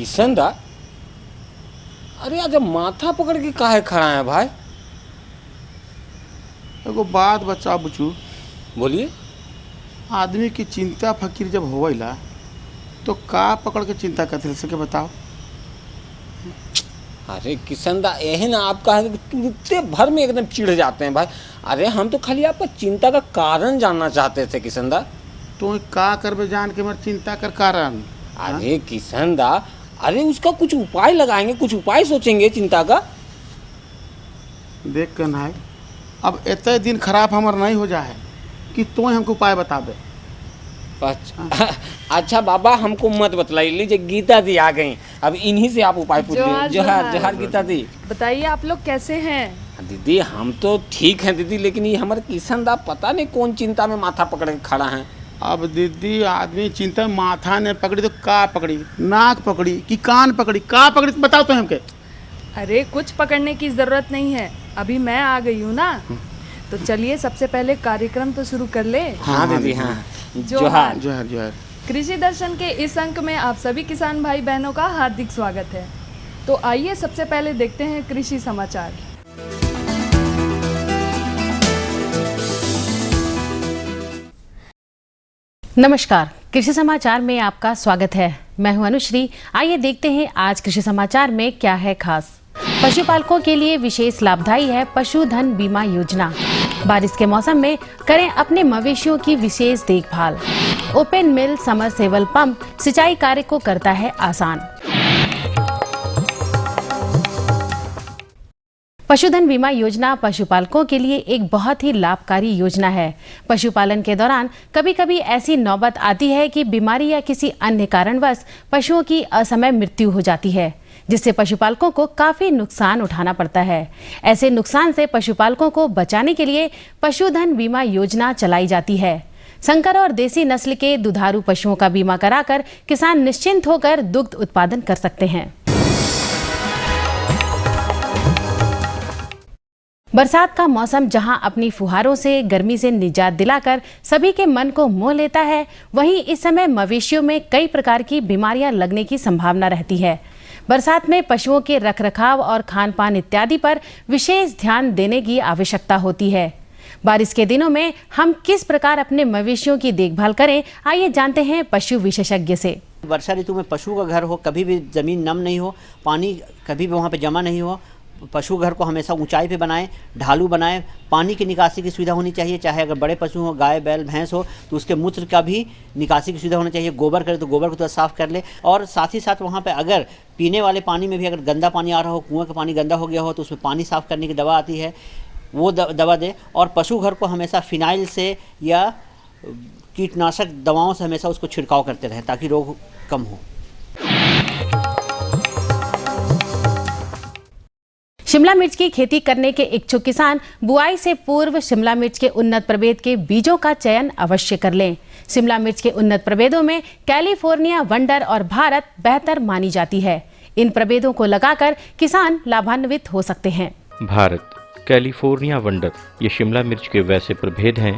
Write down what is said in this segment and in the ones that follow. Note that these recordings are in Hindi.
किशन दा, अरे आज माथा पकड़ के काहे खड़ा है भाई? एगो बात बचा बुचू, बोलिए। आदमी की चिंता फकीर जब होवैला तो का पकड़ के चिंता करते सके बताओ। अरे किशन दा, यही ना आपका इतने भर में एकदम चिढ़ जाते हैं भाई। अरे हम तो खाली आपका चिंता का कारण जानना चाहते थे किशन दा। तो का करबे जान के मर चिंता कर कारण। अरे किशन दा, अरे उसका कुछ उपाय लगाएंगे, कुछ उपाय सोचेंगे चिंता का। देख कर नाई, अब इतने दिन खराब हमार नहीं हो जाए कि तो हमको उपाय बता दे। अच्छा बाबा, हमको मत बतलाई, लीजिए गीता दी आ गई, अब इन्हीं से आप उपाय पूछ लीजिए। जोहार जोहार गीता दी। बताइए आप लोग कैसे हैं? दीदी हम तो ठीक हैं दीदी, लेकिन ये हमारे किशन दा पता नहीं कौन चिंता में माथा पकड़ के खड़ा है। अब दीदी आदमी चिंता माथा ने पकड़ी तो का पकड़ी, नाक पकड़ी कि कान पकड़ी, का पकड़ी तो बताओ तो हमके। अरे कुछ पकड़ने की ज़रूरत नहीं है, अभी मैं आ गई हूँ ना। तो चलिए सबसे पहले कार्यक्रम तो शुरू कर ले। हाँ दीदी हाँ। जोहार जोहार जोहार। कृषि दर्शन के इस अंक में आप सभी किसान भाई बहनों का हार्दिक स्वागत है। तो आइए सबसे पहले देखते हैं कृषि समाचार। नमस्कार, कृषि समाचार में आपका स्वागत है। मैं हूं अनुश्री। आइए देखते हैं आज कृषि समाचार में क्या है खास। पशुपालकों के लिए विशेष लाभदायी है पशुधन बीमा योजना। बारिश के मौसम में करें अपने मवेशियों की विशेष देखभाल। ओपन मिल समरसेबल पंप सिंचाई कार्य को करता है आसान। पशुधन बीमा योजना पशुपालकों के लिए एक बहुत ही लाभकारी योजना है। पशुपालन के दौरान कभी कभी ऐसी नौबत आती है कि बीमारी या किसी अन्य कारणवश पशुओं की असमय मृत्यु हो जाती है, जिससे पशुपालकों को काफी नुकसान उठाना पड़ता है। ऐसे नुकसान से पशुपालकों को बचाने के लिए पशुधन बीमा योजना चलाई जाती है। संकर और देसी नस्ल के दुधारू पशुओं का बीमा कराकर किसान निश्चिंत होकर दुग्ध उत्पादन कर सकते हैं। बरसात का मौसम जहां अपनी फुहारों से गर्मी से निजात दिलाकर सभी के मन को मोह लेता है, वहीं इस समय मवेशियों में कई प्रकार की बीमारियां लगने की संभावना रहती है। बरसात में पशुओं के रखरखाव और खान पान इत्यादि पर विशेष ध्यान देने की आवश्यकता होती है। बारिश के दिनों में हम किस प्रकार अपने मवेशियों की देखभाल करें, आइए जानते हैं पशु विशेषज्ञ से। वर्षा ऋतु में पशु का घर हो, कभी भी ज़मीन नम नहीं हो, पानी कभी भी वहाँ पे जमा नहीं हो। पशु घर को हमेशा ऊंचाई पे बनाएं, ढालू बनाएं। पानी की निकासी की सुविधा होनी चाहिए, चाहे अगर बड़े पशु हो, गाय बैल भैंस हो, तो उसके मूत्र का भी निकासी की सुविधा होनी चाहिए। गोबर करे तो गोबर को तो साफ़ कर ले। और साथ ही साथ वहाँ पे अगर पीने वाले पानी में भी अगर गंदा पानी आ रहा हो, कुएँ का पानी गंदा हो गया हो, तो उसमें पानी साफ़ करने की दवा आती है, वो दवा दे। और पशु घर को हमेशा फिनाइल से या कीटनाशक दवाओं से हमेशा उसको छिड़काव करते रहें ताकि रोग कम हो। शिमला मिर्च की खेती करने के इच्छुक किसान बुआई से पूर्व शिमला मिर्च के उन्नत प्रभेद के बीजों का चयन अवश्य कर लें। शिमला मिर्च के उन्नत प्रभेदों में कैलिफोर्निया वंडर और भारत बेहतर मानी जाती है। इन प्रभेदों को लगाकर किसान लाभान्वित हो सकते हैं। भारत, कैलिफोर्निया वंडर ये शिमला मिर्च के वैसे प्रभेद हैं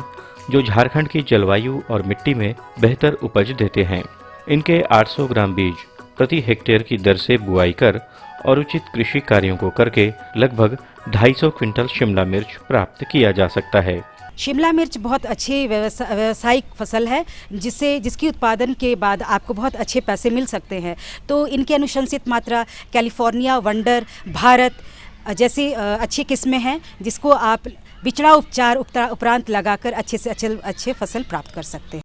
जो झारखंड की जलवायु और मिट्टी में बेहतर उपज देते हैं। इनके 800 ग्राम बीज प्रति हेक्टेयर की दर से बुआई कर और उचित कृषि कार्यों को करके लगभग 250 क्विंटल शिमला मिर्च प्राप्त किया जा सकता है। शिमला मिर्च बहुत अच्छी व्यावसायिक फसल है, जिसकी उत्पादन के बाद आपको बहुत अच्छे पैसे मिल सकते हैं। तो इनकी अनुशंसित मात्रा कैलिफोर्निया वंडर, भारत जैसी अच्छी किस्में हैं, जिसको आप बिचड़ा उपचार उपरांत लगाकर अच्छे से अच्छे फसल प्राप्त कर सकते हैं।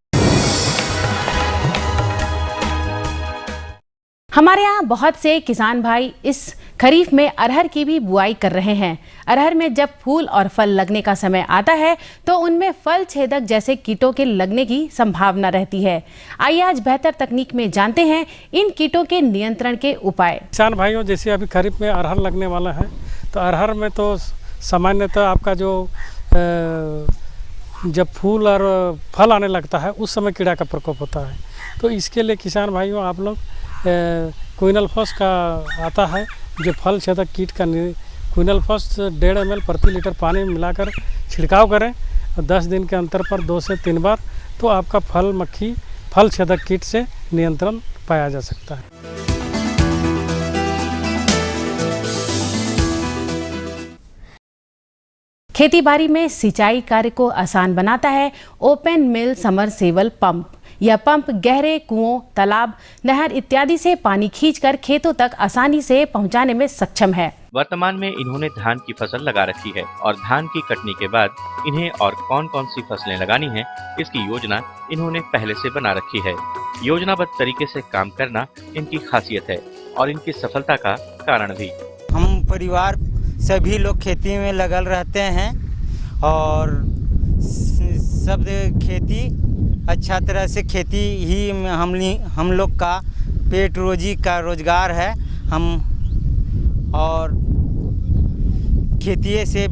हमारे यहाँ बहुत से किसान भाई इस खरीफ में अरहर की भी बुआई कर रहे हैं। अरहर में जब फूल और फल लगने का समय आता है तो उनमें फल छेदक जैसे कीटों के लगने की संभावना रहती है। आइए आज बेहतर तकनीक में जानते हैं इन कीटों के नियंत्रण के उपाय। किसान भाइयों, जैसे अभी खरीफ में अरहर लगने वाला है, तो अरहर में तो सामान्यतः आपका जो जब फूल और फल आने लगता है उस समय कीड़ा का प्रकोप होता है। तो इसके लिए किसान भाइयों आप लोग क्विनलफॉस का आता है जो फल छेदक कीट का क्विनलफॉस 1.5 ml प्रति लीटर पानी में मिलाकर छिड़काव करें और 10 दिन के अंतर पर 2 से 3 बार, तो आपका फल छेदक कीट से नियंत्रण पाया जा सकता है। खेती बाड़ी में सिंचाई कार्य को आसान बनाता है ओपन मिल समरसेबल पंप। यह पंप गहरे कुओं, तालाब, नहर इत्यादि से पानी खींचकर खेतों तक आसानी से पहुंचाने में सक्षम है। वर्तमान में इन्होंने धान की फसल लगा रखी है और धान की कटनी के बाद इन्हें और कौन कौन सी फसलें लगानी हैं, इसकी योजना इन्होंने पहले से बना रखी है। योजनाबद्ध तरीके से काम करना इनकी खासियत है और इनकी सफलता का कारण भी। हम परिवार सभी लोग खेती में लगल रहते हैं और सब खेती अच्छा तरह से खेती ही हम लोग का पेट रोजी का रोजगार है। हम और खेती से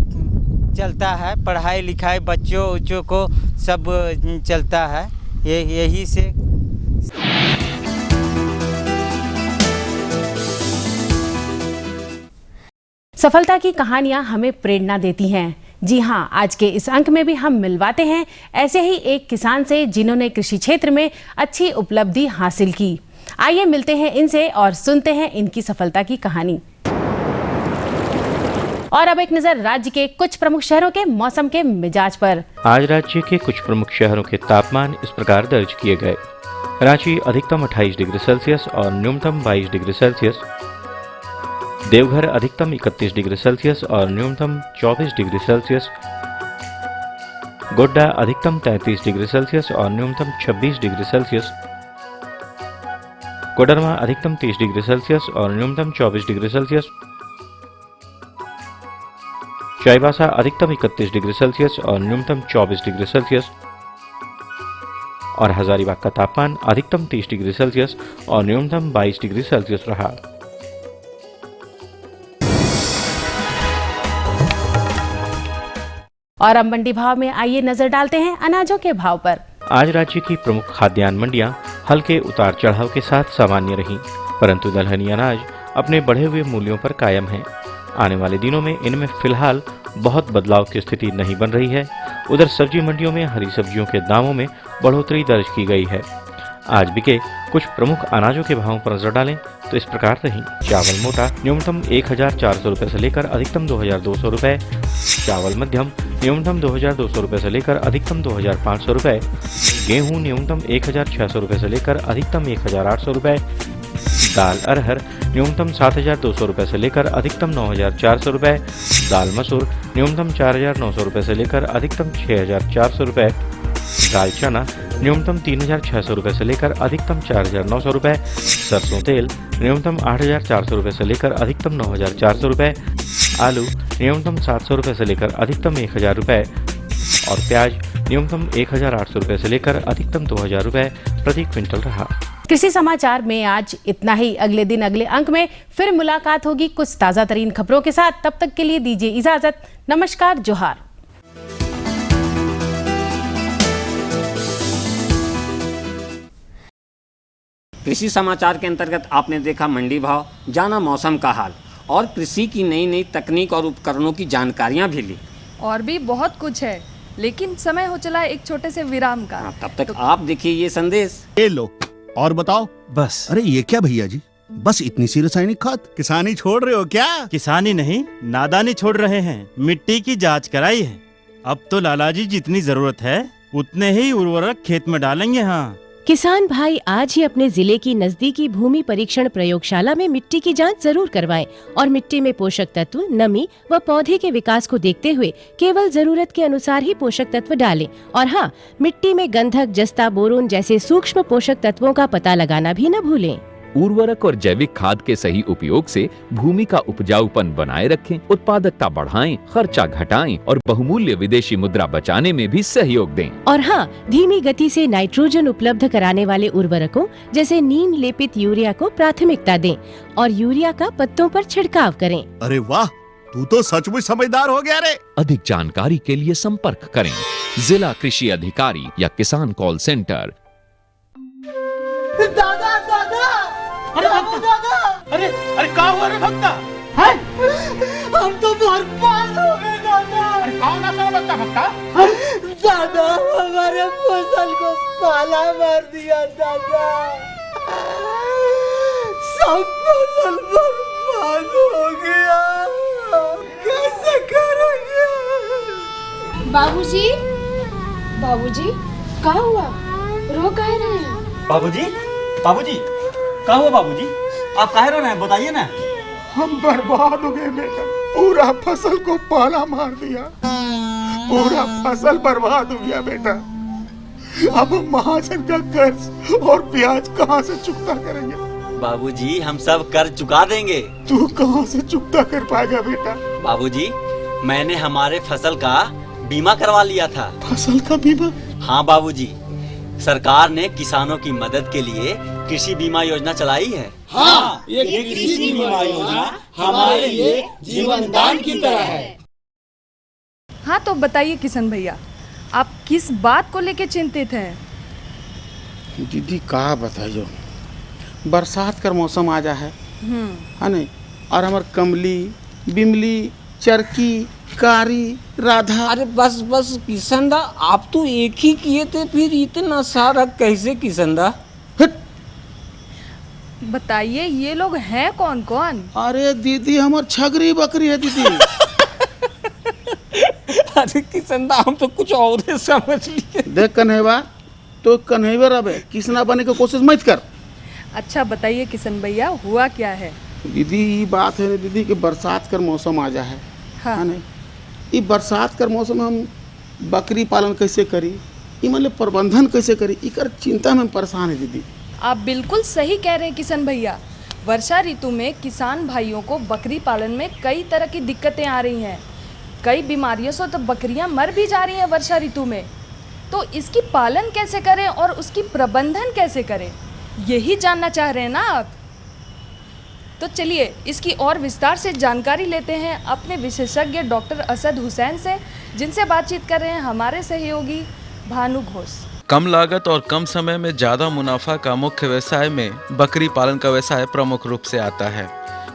चलता है, पढ़ाई लिखाई बच्चों को सब चलता है यही से। सफलता की कहानियां हमें प्रेरणा देती हैं। जी हाँ, आज के इस अंक में भी हम मिलवाते हैं ऐसे ही एक किसान से जिन्होंने कृषि क्षेत्र में अच्छी उपलब्धि हासिल की। आइए मिलते हैं इनसे और सुनते हैं इनकी सफलता की कहानी। और अब एक नजर राज्य के कुछ प्रमुख शहरों के मौसम के मिजाज पर। आज राज्य के कुछ प्रमुख शहरों के तापमान इस प्रकार दर्ज किए गए। रांची अधिकतम 28 डिग्री सेल्सियस और न्यूनतम 22 डिग्री सेल्सियस। देवघर अधिकतम 31 डिग्री सेल्सियस और न्यूनतम 24 डिग्री सेल्सियस। गोड्डा अधिकतम 33 डिग्री सेल्सियस और न्यूनतम 26 डिग्री सेल्सियस। कोडरमा अधिकतम 30 डिग्री सेल्सियस और न्यूनतम 24 डिग्री सेल्सियस। चाईबासा अधिकतम 31 डिग्री सेल्सियस और न्यूनतम 24 डिग्री सेल्सियस। और हजारीबाग का तापमान अधिकतम 30 डिग्री सेल्सियस और न्यूनतम 22 डिग्री सेल्सियस रहा। और अब मंडी भाव में आइए नजर डालते हैं अनाजों के भाव पर। आज राज्य की प्रमुख खाद्यान्न मंडियां हल्के उतार चढ़ाव के साथ सामान्य रहीं, परंतु दलहनी अनाज अपने बढ़े हुए मूल्यों पर कायम है। आने वाले दिनों में इनमें फिलहाल बहुत बदलाव की स्थिति नहीं बन रही है। उधर सब्जी मंडियों में हरी सब्जियों के दामों में बढ़ोतरी दर्ज की गई है। आज बिके कुछ प्रमुख अनाजों के भावों पर नजर डालें तो इस प्रकार रही। चावल मोटा न्यूनतम 1400 रुपए से लेकर अधिकतम 2200 रुपए। चावल मध्यम न्यूनतम 2200 रुपए से लेकर अधिकतम 2500 रुपए। गेहूं न्यूनतम 1600 रुपए से लेकर अधिकतम 1800 रुपए। दाल अरहर न्यूनतम 7200 रुपए से लेकर अधिकतम 9400 रुपए। दाल मसूर न्यूनतम 4900 रुपए से लेकर अधिकतम 6400 रुपए। दाल चना न्यूनतम 3600 रुपए से लेकर अधिकतम 4900 रुपए। सरसों तेल न्यूनतम 8400 रुपए से लेकर अधिकतम 9400 रुपए। आलू न्यूनतम 700 रुपए से लेकर अधिकतम 1000 रुपए। और प्याज न्यूनतम 1800 रुपए से लेकर अधिकतम 2000 रुपए प्रति क्विंटल रहा। कृषि समाचार में आज इतना ही। अगले दिन अगले अंक में फिर मुलाकात होगी कुछ ताजा तरीन खबरों के साथ। तब तक के लिए दीजिए इजाजत। नमस्कार, जोहार। कृषि समाचार के अंतर्गत आपने देखा मंडी भाव, जाना मौसम का हाल और कृषि की नई नई तकनीक और उपकरणों की जानकारियां भी ली। और भी बहुत कुछ है, लेकिन समय हो चला एक छोटे से विराम का। तब तक आप देखिए ये संदेश। ये लो और बताओ। बस। अरे ये क्या भैया जी, बस इतनी सी रासायनिक खाद? किसानी छोड़ रहे हो क्या? किसानी नहीं, नादानी छोड़ रहे हैं। मिट्टी की जांच कराई है। अब तो लालाजी जितनी जरूरत है उतने ही उर्वरक खेत में डालेंगे। हाँ, किसान भाई आज ही अपने जिले की नजदीकी भूमि परीक्षण प्रयोगशाला में मिट्टी की जांच जरूर करवाएं और मिट्टी में पोषक तत्व, नमी व पौधे के विकास को देखते हुए केवल जरूरत के अनुसार ही पोषक तत्व डालें। और हाँ, मिट्टी में गंधक, जस्ता, बोरोन जैसे सूक्ष्म पोषक तत्वों का पता लगाना भी न भूलें। उर्वरक और जैविक खाद के सही उपयोग से भूमि का उपजाऊपन बनाए रखें, उत्पादकता बढ़ाएं, खर्चा घटाएं और बहुमूल्य विदेशी मुद्रा बचाने में भी सहयोग दें। और हाँ, धीमी गति से नाइट्रोजन उपलब्ध कराने वाले उर्वरकों जैसे नीम लेपित यूरिया को प्राथमिकता दें और यूरिया का पत्तों पर छिड़काव करें। अरे वाह, तू तो सचमुच समझदार हो गया रे। अधिक जानकारी के लिए संपर्क करें जिला कृषि अधिकारी या किसान कॉल सेंटर। दादा दादा, अरे दादा, अरे अरे क्या हुआ रे भक्ता? हम तो बर्बाद हो गए दादा। अरे कौन आता बच्चा भक्ता? दादा, हमारे फसल को पाला मार दिया दादा। सब फसल बर्बाद हो गया। कैसे करेंगे? बाबूजी, बाबूजी, क्या हुआ? रो काहे रहे हैं? बाबूजी, बाबूजी, क्या हुआ बाबूजी? आप काहे रो रहे हैं, बताइए ना। हम बर्बाद हो गए बेटा, पूरा फसल को पाला मार दिया, पूरा फसल बर्बाद हो गया बेटा। अब हम महाजन का कर्ज और ब्याज कहाँ से चुकता करेंगे? बाबूजी, हम सब कर्ज चुका देंगे। तू कहाँ से चुकता कर पाएगा बेटा? बाबूजी, मैंने हमारे फसल का बीमा करवा लिया था। फसल का बीमा? हाँ बाबूजी, सरकार ने किसानों की मदद के लिए कृषि बीमा योजना चलाई है। हाँ, ये कृषि बीमा योजना हमारे लिए जीवन दान की तरह है। हाँ, तो बताइए किशन भैया, आप किस बात को लेके चिंतित हैं? दीदी का बताइयो, बरसात का मौसम आ जा है नहीं, और हमार कमली, बिमली, चरकी, कारी, राधा। अरे बस बस किशन दा, आप तो एक ही किए थे, फिर इतना सारा कैसे किशन दा? बताइए ये लोग हैं कौन कौन? अरे दीदी, हमार छगरी बकरी है दीदी। अरे किशन दा, हम तो कुछ और ही समझ लिए। देख कन्हैया, तो कन्हैया रहे, किसना बने की कोशिश मत कर। अच्छा बताइए किशन भैया, हुआ क्या है? दीदी ये बात है दीदी कि बरसात का मौसम आ जा है। हाँ। नहीं, ये बरसात का मौसम में हम बकरी पालन कैसे करी, ये मतलब प्रबंधन कैसे करी, इकर चिंता में हम परेशान है दीदी। आप बिल्कुल सही कह रहे हैं किशन भैया। वर्षा ऋतु में किसान भाइयों को बकरी पालन में कई तरह की दिक्कतें आ रही हैं। कई बीमारियों से तो बकरियां मर भी जा रही हैं वर्षा ऋतु में। तो इसकी पालन कैसे करें और उसकी प्रबंधन कैसे करें, यही जानना चाह रहे हैं ना आप? तो चलिए इसकी और विस्तार से जानकारी लेते हैं अपने विशेषज्ञ डॉक्टर असद हुसैन से, जिनसे बातचीत कर रहे हैं हमारे सहयोगी भानु घोष। कम लागत और कम समय में ज़्यादा मुनाफा का मुख्य व्यवसाय में बकरी पालन का व्यवसाय प्रमुख रूप से आता है।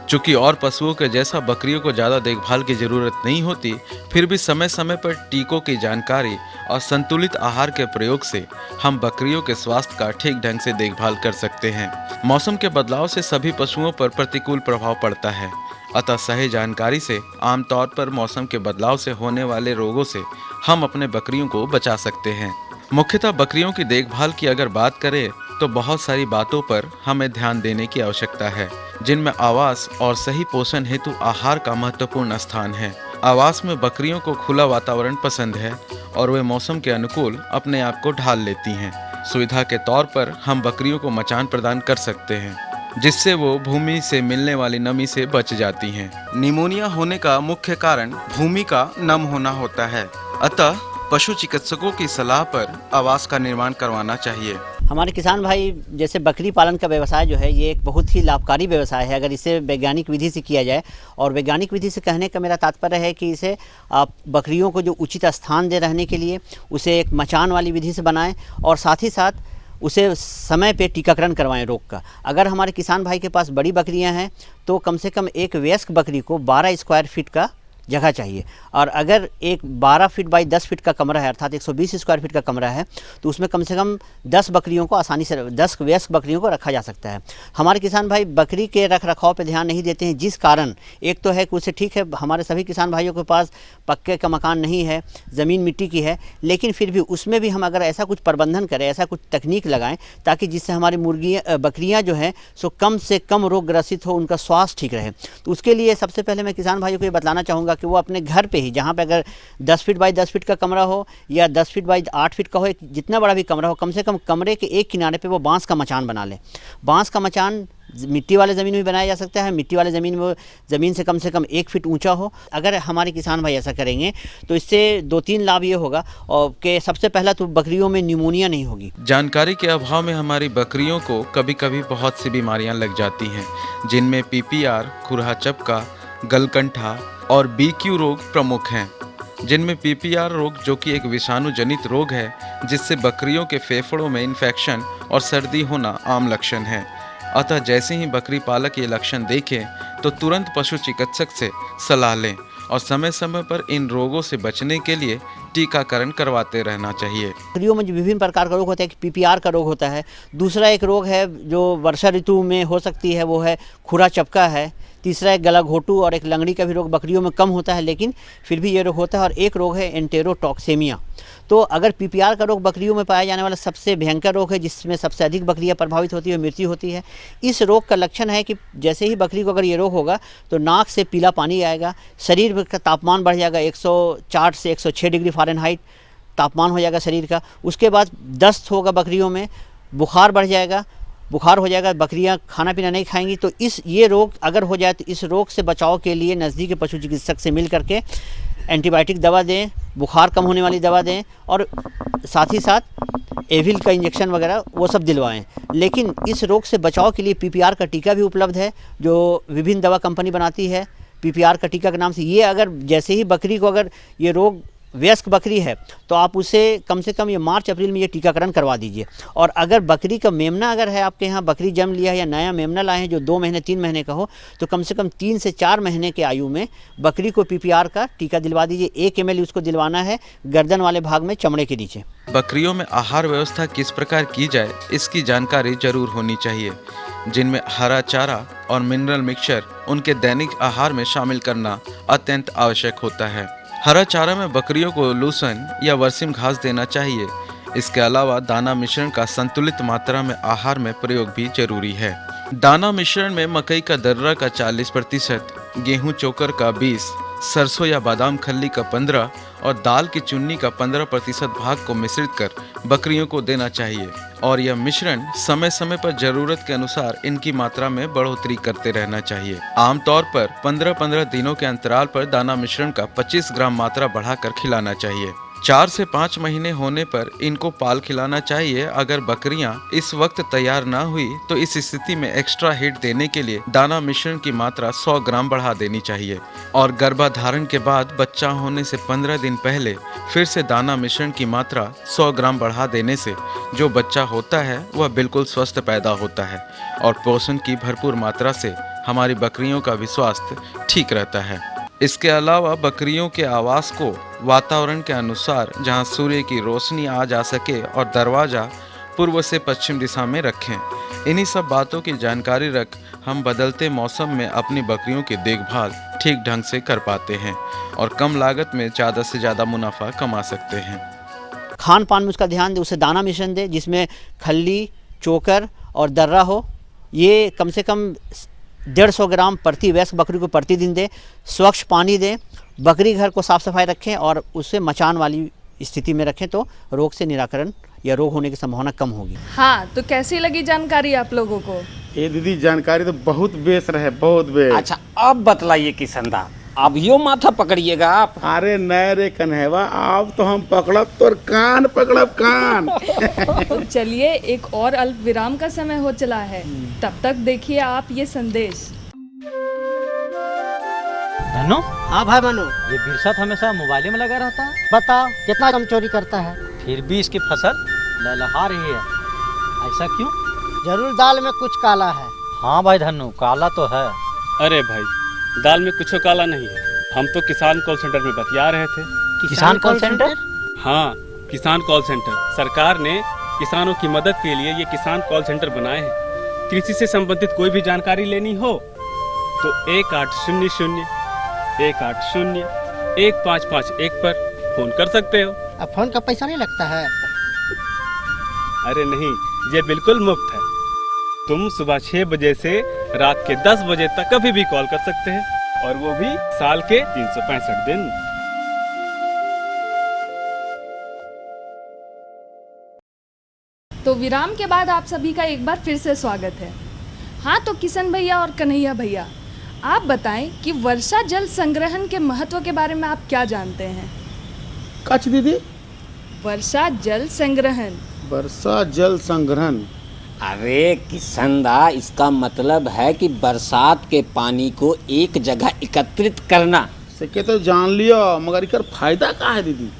चूँकि और पशुओं के जैसा बकरियों को ज़्यादा देखभाल की ज़रूरत नहीं होती, फिर भी समय समय पर टीकों की जानकारी और संतुलित आहार के प्रयोग से हम बकरियों के स्वास्थ्य का ठीक ढंग से देखभाल कर सकते हैं। मौसम के बदलाव से सभी पशुओं पर प्रतिकूल प्रभाव पड़ता है, अतः सही जानकारी से आमतौर पर मौसम के बदलाव से होने वाले रोगों से हम अपने बकरियों को बचा सकते हैं। मुख्यतः बकरियों की देखभाल की अगर बात करें तो बहुत सारी बातों पर हमें ध्यान देने की आवश्यकता है, जिनमें आवास और सही पोषण हेतु आहार का महत्वपूर्ण स्थान है। आवास में बकरियों को खुला वातावरण पसंद है और वे मौसम के अनुकूल अपने आप को ढाल लेती हैं। सुविधा के तौर पर हम बकरियों को मचान प्रदान कर सकते हैं, जिससे वो भूमि से मिलने वाली नमी से बच जाती हैं। निमोनिया होने का मुख्य कारण भूमि का नम होना होता है, अतः पशु चिकित्सकों की सलाह पर आवास का निर्माण करवाना चाहिए। हमारे किसान भाई, जैसे बकरी पालन का व्यवसाय जो है, ये एक बहुत ही लाभकारी व्यवसाय है अगर इसे वैज्ञानिक विधि से किया जाए। और वैज्ञानिक विधि से कहने का मेरा तात्पर्य है कि इसे आप बकरियों को जो उचित स्थान दे रहने के लिए उसे एक मचान वाली विधि से बनाएं और साथ ही साथ उसे समय पे टीकाकरण करवाएं रोग का। अगर हमारे किसान भाई के पास बड़ी बकरियां हैं तो कम से कम एक वयस्क बकरी को 12 स्क्वायर फीट का जगह चाहिए, और अगर एक 12 फीट बाई 10 फीट का कमरा है, अर्थात 120 स्क्वायर फीट का कमरा है, तो उसमें कम से कम 10 बकरियों को आसानी से 10 वयस्क बकरियों को रखा जा सकता है। हमारे किसान भाई बकरी के रख रखाव पर ध्यान नहीं देते हैं, जिस कारण एक तो है कि उसे ठीक है, हमारे सभी किसान भाइयों के पास पक्के का मकान नहीं है, ज़मीन मिट्टी की है, लेकिन फिर भी उसमें भी हम अगर ऐसा कुछ प्रबंधन करें, ऐसा कुछ तकनीक लगाएं ताकि जिससे हमारी बकरियाँ जो हैं सो कम से कम रोग ग्रसित हो, उनका स्वास्थ्य ठीक रहे। तो उसके लिए सबसे पहले मैं किसान भाइयों को ये बताना चाहूँगा कि वो अपने घर पे ही, जहाँ पे अगर 10 फीट बाई 10 फीट का कमरा हो या 10 फीट बाई 8 फीट का हो, जितना बड़ा भी कमरा हो, कम से कम कमरे के एक किनारे पे वो बांस का मचान बना ले। बांस का मचान मिट्टी वाले ज़मीन में बनाया जा सकता है, मिट्टी वाले ज़मीन में ज़मीन से कम 1 फीट ऊंचा हो। अगर हमारे किसान भाई ऐसा करेंगे तो इससे 2-3 लाभ ये होगा, और कि सबसे पहला तो बकरियों में निमोनिया नहीं होगी। जानकारी के अभाव में हमारी बकरियों को कभी कभी बहुत सी बीमारियां लग जाती हैं, जिनमें PPR, खुरहा चपका, गलकंठा और BQ रोग प्रमुख हैं। जिनमें PPR रोग, जो कि एक विषाणु जनित रोग है, जिससे बकरियों के फेफड़ों में इन्फेक्शन और सर्दी होना आम लक्षण है। अतः जैसे ही बकरी पालक ये लक्षण देखें तो तुरंत पशु चिकित्सक से सलाह लें और समय समय पर इन रोगों से बचने के लिए टीकाकरण करवाते रहना चाहिए। बकरियों में जो विभिन्न प्रकार का रोग होता है, एक PPR का रोग होता है, दूसरा एक रोग है जो वर्षा ऋतु में हो सकती है, वो है खुरा चपका है, तीसरा एक गला घोटू और एक लंगड़ी का भी रोग बकरियों में कम होता है, लेकिन फिर भी ये रोग होता है। और एक रोग है एंटेरोटॉक्सेमिया। तो अगर पीपीआर का रोग बकरियों में पाया जाने वाला सबसे भयंकर रोग है, जिसमें सबसे अधिक बकरियां प्रभावित होती है, मृत्यु होती है। इस रोग का लक्षण है कि जैसे ही बकरी को अगर ये रोग होगा तो नाक से पीला पानी आएगा, शरीर का तापमान बढ़ जाएगा, 104 से 106 डिग्री फ़ारेनहाइट तापमान हो जाएगा शरीर का। उसके बाद दस्त होगा बकरियों में, बुखार बढ़ जाएगा, बुखार हो जाएगा, बकरियां खाना पीना नहीं खाएंगी। तो ये रोग अगर हो जाए तो इस रोग से बचाव के लिए नज़दीकी पशु चिकित्सक से मिल करके एंटीबायोटिक दवा दें, बुखार कम होने वाली दवा दें और साथ ही साथ एविल का इंजेक्शन वगैरह वो सब दिलवाएं। लेकिन इस रोग से बचाव के लिए पीपीआर का टीका भी उपलब्ध है, जो विभिन्न दवा कंपनी बनाती है पीपीआर का टीका के नाम से। ये अगर जैसे ही बकरी को अगर ये रोग वयस्क बकरी है तो आप उसे कम से कम ये मार्च अप्रैल में ये टीकाकरण करवा दीजिए। और अगर बकरी का मेमना अगर है, आपके यहाँ बकरी जन्म लिया है या नया मेमना लाए हैं जो 2 महीने 3 महीने का हो, तो कम से कम 3 से 4 महीने के आयु में बकरी को पीपीआर का टीका दिलवा दीजिए। 1 ml उसको दिलवाना है गर्दन वाले भाग में, चमड़े के नीचे। बकरियों में आहार व्यवस्था किस प्रकार की जाए इसकी जानकारी जरूर होनी चाहिए, जिनमें हरा चारा और मिनरल मिक्सचर उनके दैनिक आहार में शामिल करना अत्यंत आवश्यक होता है। हरा चारा में बकरियों को लूसन या वर्सिम घास देना चाहिए। इसके अलावा दाना मिश्रण का संतुलित मात्रा में आहार में प्रयोग भी जरूरी है। दाना मिश्रण में मकई का दर्रा का 40%, गेहूं चोकर का 20%, सरसों या बादाम खल्ली का 15% और दाल की चुन्नी का 15% भाग को मिश्रित कर बकरियों को देना चाहिए। और यह मिश्रण समय समय पर जरूरत के अनुसार इनकी मात्रा में बढ़ोतरी करते रहना चाहिए। आमतौर पर 15-15 दिनों के अंतराल पर दाना मिश्रण का 25 ग्राम मात्रा बढ़ाकर खिलाना चाहिए। 4 से 5 महीने होने पर इनको पाल खिलाना चाहिए। अगर बकरियां इस वक्त तैयार ना हुई तो इस स्थिति में एक्स्ट्रा हिट देने के लिए दाना मिश्रण की मात्रा 100 ग्राम बढ़ा देनी चाहिए। और गर्भाधारण के बाद बच्चा होने से 15 दिन पहले फिर से दाना मिश्रण की मात्रा 100 ग्राम बढ़ा देने से जो बच्चा होता है वह बिल्कुल स्वस्थ पैदा होता है और पोषण की भरपूर मात्रा से हमारी बकरियों का भी स्वास्थ्य ठीक रहता है। इसके अलावा बकरियों के आवास को वातावरण के अनुसार जहां सूर्य की रोशनी आ जा सके और दरवाज़ा पूर्व से पश्चिम दिशा में रखें। इन्हीं सब बातों की जानकारी रख हम बदलते मौसम में अपनी बकरियों की देखभाल ठीक ढंग से कर पाते हैं और कम लागत में ज़्यादा से ज़्यादा मुनाफा कमा सकते हैं। खान पान में उसका ध्यान दे, उसे दाना मिश्रण दे जिसमें खल्ली, चोकर और दर्रा हो। ये कम से कम 150 ग्राम प्रति वयस्क बकरी को प्रतिदिन दे। स्वच्छ पानी दें, बकरी घर को साफ सफाई रखें और उसे मचान वाली स्थिति में रखें तो रोग से निराकरण या रोग होने की संभावना कम होगी। हाँ, तो कैसी लगी जानकारी आप लोगों को? ये दीदी जानकारी तो बहुत बेस रहे, बहुत बेस। अच्छा अब बतलाइए किशन दा, अब यो माथा पकड़िएगा आप। अरे नए रे कन्हैया, आप तो हम पकड़ब तो कान पकड़ब कान। तो चलिए एक और अल्प विराम का समय हो चला है, तब तक देखिए आप ये संदेश। धनु? हाँ भाई मनु। ये बिरसत हमेशा मोबाइल में लगा रहता है। बताओ कितना कम चोरी करता है, फिर भी इसकी फसल लहलहा रही है, ऐसा क्यों? जरूर दाल में कुछ काला है। हाँ भाई धनु, काला तो है। अरे भाई, दाल में कुछ काला नहीं है। हम तो किसान कॉल सेंटर में बतिया रहे थे। किसान कॉल सेंटर? हाँ, किसान कॉल सेंटर। सरकार ने किसानों की मदद के लिए ये किसान कॉल सेंटर बनाए हैं। कृषि से संबंधित कोई भी जानकारी लेनी हो तो 1800-180-1551 पर फोन कर सकते हो। अब फोन का पैसा नहीं लगता है? अरे नहीं, ये बिल्कुल मुफ्त है। तुम सुबह 6 बजे से रात के 10 बजे तक कभी भी कॉल कर सकते हैं, और वो भी साल के 365 दिन। तो विराम के बाद आप सभी का एक बार फिर से स्वागत है। हाँ, तो किशन भैया और कन्हैया भैया, आप बताएं कि वर्षा जल संग्रहण के महत्व के बारे में आप क्या जानते हैं? कछ दीदी? वर्षा जल संग्रहण। वर्षा जल संग्रहण? अरे किशन दा, इसका मतलब है कि बरसात के पानी को एक जगह एकत्रित करना। सके तो जान लिया, मगर इसका फायदा क्या है दीदी?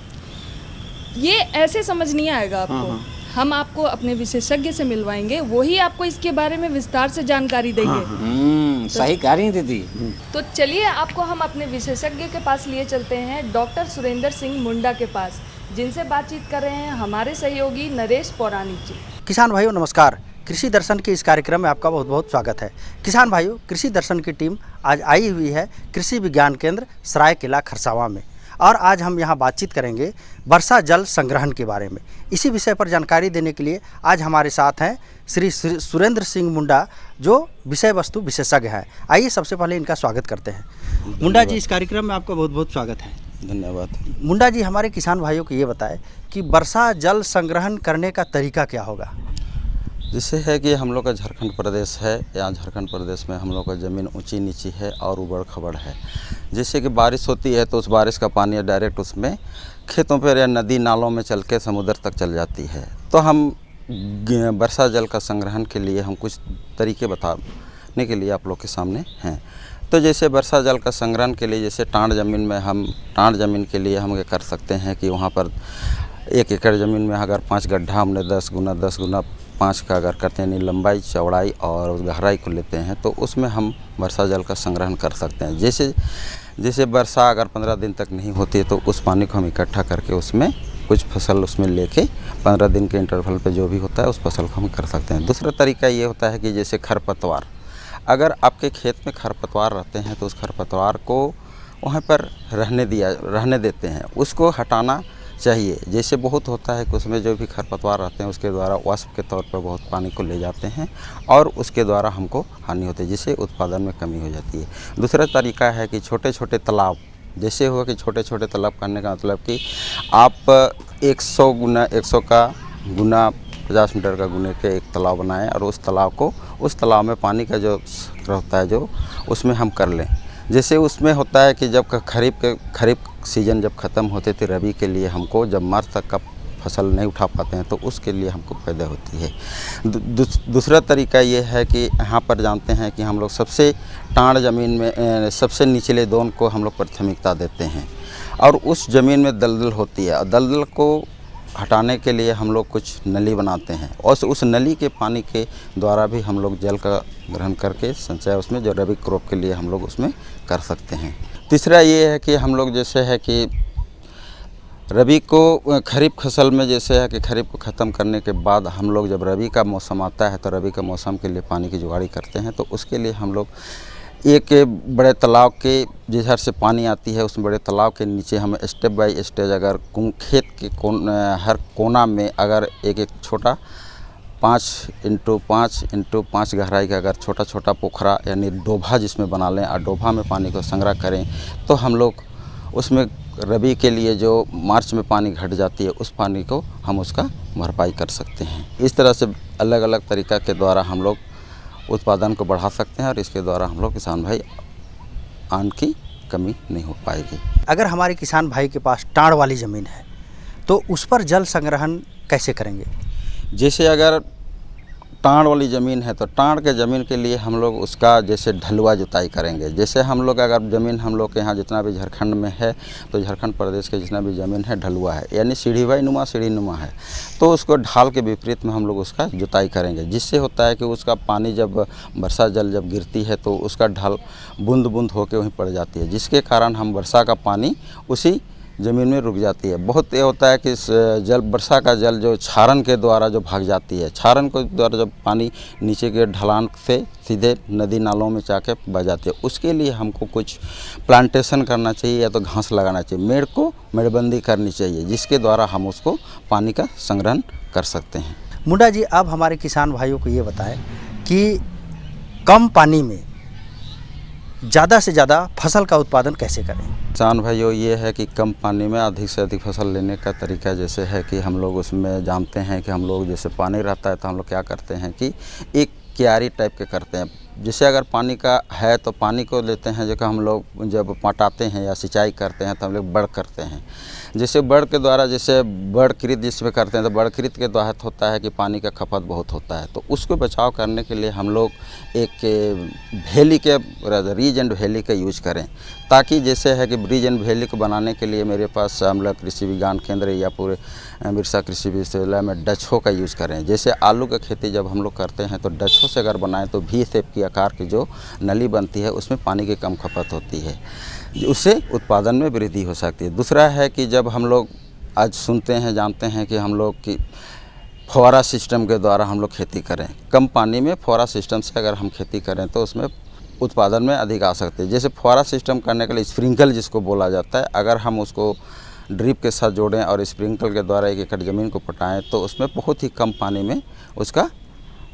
ये ऐसे समझ नहीं आएगा आपको। हाँ। हम आपको अपने विशेषज्ञ से मिलवाएंगे, वही आपको इसके बारे में विस्तार से जानकारी देंगे। सही कह रही हैं दीदी। तो चलिए आपको हम अपने विशेषज्ञ के पास लिए चलते हैं, डॉक्टर सुरेंद्र सिंह मुंडा के पास, जिनसे बातचीत कर रहे हैं हमारे सहयोगी नरेश पौराणिक जी। किसान भाइयों नमस्कार। कृषि दर्शन के इस कार्यक्रम में आपका बहुत बहुत स्वागत है। किसान भाइयों, कृषि दर्शन की टीम आज आई हुई है कृषि विज्ञान केंद्र सरायकेला खरसावां में, और आज हम यहाँ बातचीत करेंगे वर्षा जल संग्रहण के बारे में। इसी विषय पर जानकारी देने के लिए आज हमारे साथ हैं श्री सुरेंद्र सिंह मुंडा, जो विषय वस्तु विशेषज्ञ हैं। आइए सबसे पहले इनका स्वागत करते हैं। मुंडा जी, इस कार्यक्रम में आपका बहुत बहुत स्वागत है। धन्यवाद। मुंडा जी, हमारे किसान भाइयों को ये बताएं कि वर्षा जल संग्रहण करने का तरीका क्या होगा। जैसे है कि हम लोग का झारखंड प्रदेश है, यहाँ झारखंड प्रदेश में हम लोग का ज़मीन ऊंची नीची है और उबड़ खबड़ है। जैसे कि बारिश होती है तो उस बारिश का पानी डायरेक्ट उसमें खेतों पर या नदी नालों में चल के समुद्र तक चल जाती है। तो हम वर्षा जल का संग्रहण के लिए हम कुछ तरीके बताने के लिए आप लोग के सामने हैं। तो जैसे वर्षा जल का संग्रहण के लिए, जैसे टाँड़ ज़मीन में हम टाँड़ ज़मीन के लिए हम ये कर सकते हैं कि वहाँ पर 1 एकड़ ज़मीन में अगर 5 गड्ढा हमने 10 गुना 5 का अगर करते हैं, लंबाई चौड़ाई और उस गहराई को लेते हैं, तो उसमें हम वर्षा जल का संग्रहण कर सकते हैं। जैसे वर्षा अगर 15 दिन तक नहीं होती है तो उस पानी को हम इकट्ठा करके उसमें कुछ फसल उसमें लेके 15 दिन के इंटरवल पे जो भी होता है उस फसल को हम कर सकते हैं। दूसरा तरीका ये होता है कि जैसे खरपतवार, अगर आपके खेत में खरपतवार रहते हैं तो उस खरपतवार को वहाँ पर रहने देते हैं, उसको हटाना चाहिए। जैसे बहुत होता है कि उसमें जो भी खरपतवार रहते हैं उसके द्वारा वाष्प के तौर पर बहुत पानी को ले जाते हैं और उसके द्वारा हमको हानि होती है, जिससे उत्पादन में कमी हो जाती है। दूसरा तरीका है कि छोटे छोटे तालाब, जैसे हुआ कि छोटे छोटे तालाब करने का मतलब कि आप 100 गुना 100 का गुना 50 मीटर का गुने के एक तालाब बनाएं और उस तालाब में पानी का जो होता है जो उसमें हम कर लें। जैसे उसमें होता है कि जब खरीफ सीज़न जब ख़त्म होते थे, रबी के लिए हमको जब मार्च तक का फसल नहीं उठा पाते हैं तो उसके लिए हमको फायदा होती है। दूसरा तरीका ये है कि यहाँ पर जानते हैं कि हम लोग सबसे टाँड़ ज़मीन में सबसे निचले दोन को हम लोग प्राथमिकता देते हैं और उस ज़मीन में दलदल होती है, और दलदल को हटाने के लिए हम लोग कुछ नली बनाते हैं और उस नली के पानी के द्वारा भी हम लोग जल का ग्रहण करके संचय उसमें जो रबी क्रॉप के लिए हम लोग उसमें कर सकते हैं। तीसरा ये है कि हम लोग जैसे है कि रबी को खरीफ फसल में जैसे है कि खरीफ को ख़त्म करने के बाद हम लोग जब रबी का मौसम आता है तो रबी का मौसम के लिए पानी की जुगाड़ी करते हैं। तो उसके लिए हम लोग एक बड़े तालाब के जिधर से पानी आती है उस बड़े तालाब के नीचे हम स्टेप बाय स्टेज अगर खेत के हर कोना में अगर एक छोटा 5x5 गहराई का अगर छोटा छोटा पोखरा यानी डोभा जिसमें बना लें और डोभा में पानी को संग्रह करें तो हम लोग उसमें रबी के लिए जो मार्च में पानी घट जाती है उस पानी को हम उसका भरपाई कर सकते हैं। इस तरह से अलग अलग तरीक़ा के द्वारा हम लोग उत्पादन को बढ़ा सकते हैं और इसके द्वारा हम लोग किसान भाई अन्न की कमी नहीं हो पाएगी। अगर हमारे किसान भाई के पास टाँड़ वाली ज़मीन है तो उस पर जल संग्रहण कैसे करेंगे। जैसे अगर टाँड़ वाली ज़मीन है तो टाँड़ के ज़मीन के लिए हम लोग उसका जैसे ढलुआ जुताई करेंगे। जैसे हम लोग अगर ज़मीन हम लोग के यहाँ जितना भी झारखंड में है तो झारखंड प्रदेश के जितना भी ज़मीन है ढलुआ है, यानी सीढ़ी नुमा है, तो उसको ढाल के विपरीत में हम लोग उसका जुताई करेंगे। जिससे होता है कि उसका पानी जब वर्षा जल जब गिरती है तो उसका ढाल बूंद बूंद होकर वहीं पड़ जाती है, जिसके कारण हम वर्षा का पानी उसी ज़मीन में रुक जाती है। बहुत ये होता है कि वर्षा का जल जो क्षारण के द्वारा जो भाग जाती है, क्षारण के द्वारा जब पानी नीचे के ढलान से सीधे नदी नालों में जाके बह जाती है, उसके लिए हमको कुछ प्लांटेशन करना चाहिए या तो घास लगाना चाहिए, मेड़बंदी करनी चाहिए, जिसके द्वारा हम उसको पानी का संग्रहण कर सकते हैं। मुंडा जी, अब हमारे किसान भाइयों को ये बताएं कि कम पानी में ज़्यादा से ज़्यादा फसल का उत्पादन कैसे करें। किसान भाइयों, ये है कि कम पानी में अधिक से अधिक फसल लेने का तरीका जैसे है कि हम लोग उसमें जानते हैं कि हम लोग जैसे पानी रहता है तो हम लोग क्या करते हैं कि एक क्यारी टाइप के करते हैं। जैसे अगर पानी का है तो पानी को लेते हैं, जो हम लोग जब पटाते हैं या सिंचाई करते हैं तो हम लोग बड़ करते हैं। जैसे बड़ के द्वारा जैसे बड़कृत जिसमें करते हैं तो बड़कृत के द्वारा होता है कि पानी का खपत बहुत होता है, तो उसको बचाव करने के लिए हम लोग एक वैली के रीज एंड वैली का यूज करें, ताकि जैसे है कि ब्रिज एंड वैली को बनाने के लिए मेरे पास हम लोग कृषि विज्ञान केंद्र या पूरे बिरसा कृषि विश्वविद्यालय में डछो का यूज़ करें। जैसे आलू का खेती जब हम लोग करते हैं तो डछो से अगर बनाएं तो वी शेप की आकार की जो नली बनती है उसमें पानी की कम खपत होती है, उससे उत्पादन में वृद्धि हो सकती है। दूसरा है कि जब हम लोग आज सुनते हैं जानते हैं कि हम लोग की फुहारा सिस्टम के द्वारा हम लोग खेती करें। कम पानी में फुहारा सिस्टम से अगर हम खेती करें तो उसमें उत्पादन में अधिक आ सकते हैं। जैसे फुहारा सिस्टम करने के लिए स्प्रिंकल जिसको बोला जाता है, अगर हम उसको ड्रिप के साथ जोड़ें और स्प्रिंकल के द्वारा 1 एकड़ ज़मीन को पटाएं तो उसमें बहुत ही कम पानी में उसका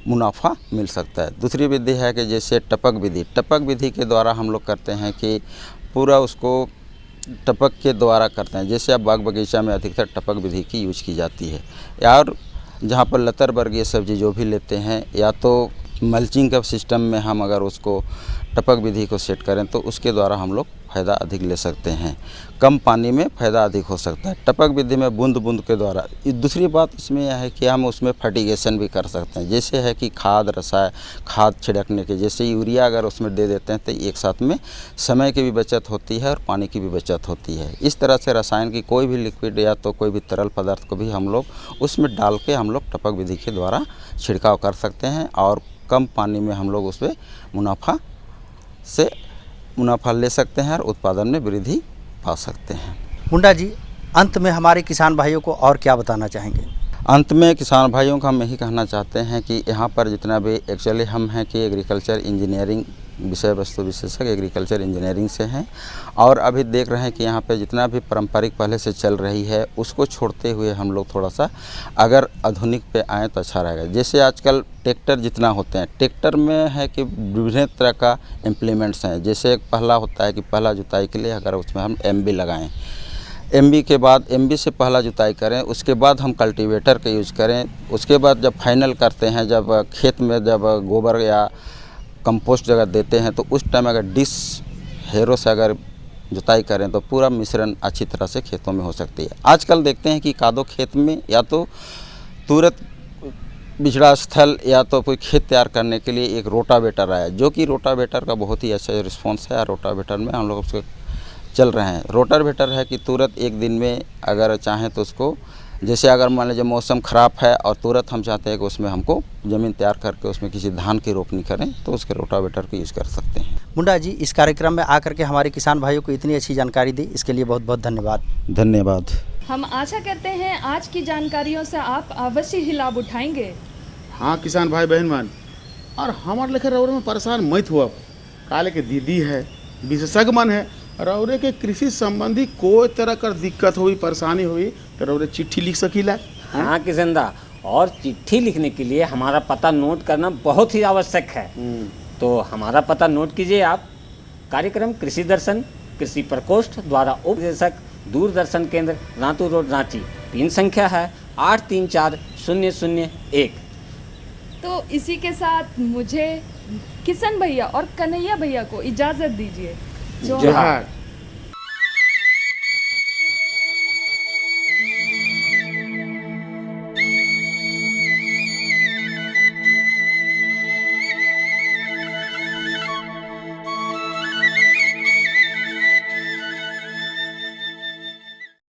मुनाफा मिल सकता है। दूसरी विधि है कि जैसे टपक विधि। टपक विधि के द्वारा हम लोग करते हैं कि पूरा उसको टपक के द्वारा करते हैं। जैसे अब बाग बगीचा में अधिकतर टपक विधि की यूज की जाती है, और जहाँ पर लतर वर्गीय सब्जी जो भी लेते हैं, या तो मल्चिंग का सिस्टम में हम अगर उसको टपक विधि को सेट करें तो उसके द्वारा हम लोग फ़ायदा अधिक ले सकते हैं। कम पानी में फ़ायदा अधिक हो सकता है। टपक विधि में बूंद बूंद के द्वारा। दूसरी बात इसमें यह है कि हम उसमें फर्टिगेशन भी कर सकते हैं। जैसे है कि खाद छिड़कने के, जैसे यूरिया अगर उसमें दे देते हैं तो एक साथ में समय की भी बचत होती है और पानी की भी बचत होती है। इस तरह से रसायन की कोई भी लिक्विड या तो कोई भी तरल पदार्थ को भी हम लोग उसमें डाल के हम लोग टपक विधि के द्वारा छिड़काव कर सकते हैं और कम पानी में हम लोग उसमें मुनाफा ले सकते हैं और उत्पादन में वृद्धि पा सकते हैं। मुंडा जी, अंत में हमारे किसान भाइयों को और क्या बताना चाहेंगे? अंत में किसान भाइयों को हम यही कहना चाहते हैं कि यहाँ पर जितना भी एक्चुअली हम हैं कि एग्रीकल्चर इंजीनियरिंग विषय वस्तु विशेषज्ञ एग्रीकल्चर इंजीनियरिंग से हैं, और अभी देख रहे हैं कि यहाँ पे जितना भी पारंपरिक पहले से चल रही है उसको छोड़ते हुए हम लोग थोड़ा सा अगर आधुनिक पे आएँ तो अच्छा रहेगा। जैसे आजकल ट्रैक्टर जितना होते हैं, ट्रैक्टर में है कि विभिन्न तरह का इम्प्लीमेंट्स हैं। जैसे एक पहला होता है कि पहला जुताई के लिए अगर उसमें हम MB लगाएँ, MB के बाद MB से पहला जुताई करें, उसके बाद हम कल्टीवेटर का यूज़ करें, उसके बाद जब फाइनल करते हैं, जब खेत में जब गोबर या कंपोस्ट जगह देते हैं तो उस टाइम अगर हैरो से अगर जुताई करें तो पूरा मिश्रण अच्छी तरह से खेतों में हो सकती है। आजकल देखते हैं कि कादो खेत में या तो तुरंत बिछड़ा स्थल या तो कोई खेत तैयार करने के लिए एक रोटावेटर आया, जो कि रोटावेटर का बहुत ही अच्छा रिस्पॉन्स है। रोटावेटर में हम लोग उसको चल रहे हैं। रोटावेटर है कि तुरंत एक दिन में अगर चाहें तो उसको, जैसे अगर मान लीजिए मौसम ख़राब है और तुरंत हम चाहते हैं कि उसमें हमको ज़मीन तैयार करके उसमें किसी धान की रोपनी करें तो उसके रोटावेटर को यूज़ कर सकते हैं। मुंडा जी, इस कार्यक्रम में आकर के हमारे किसान भाइयों को इतनी अच्छी जानकारी दी, इसके लिए बहुत बहुत धन्यवाद। धन्यवाद। हम आशा करते हैं आज की जानकारियों से आप अवश्य ही लाभ उठाएंगे। हाँ किसान भाई बहन मान, और हमारे लेकर रौरे में परेशान मत हुआ। काले के दीदी है, विशेषज्ञ मन है, रौरे के कृषि संबंधी कोई तरह का दिक्कत हुई परेशानी हुई तो रौरे चिट्ठी लिख सकीला। हाँ किसंदा, और चिट्ठी लिखने के लिए हमारा पता नोट करना बहुत ही आवश्यक है। तो हमारा पता नोट कीजिए आप। कार्यक्रम कृषि दर्शन, कृषि प्रकोष्ठ द्वारा उप निदेशक, दूरदर्शन केंद्र, रातू रोड, रांची। 3 संख्या है 834001। तो इसी के साथ मुझे किशन भैया और कन्हैया भैया को इजाज़त दीजिए। जोहार।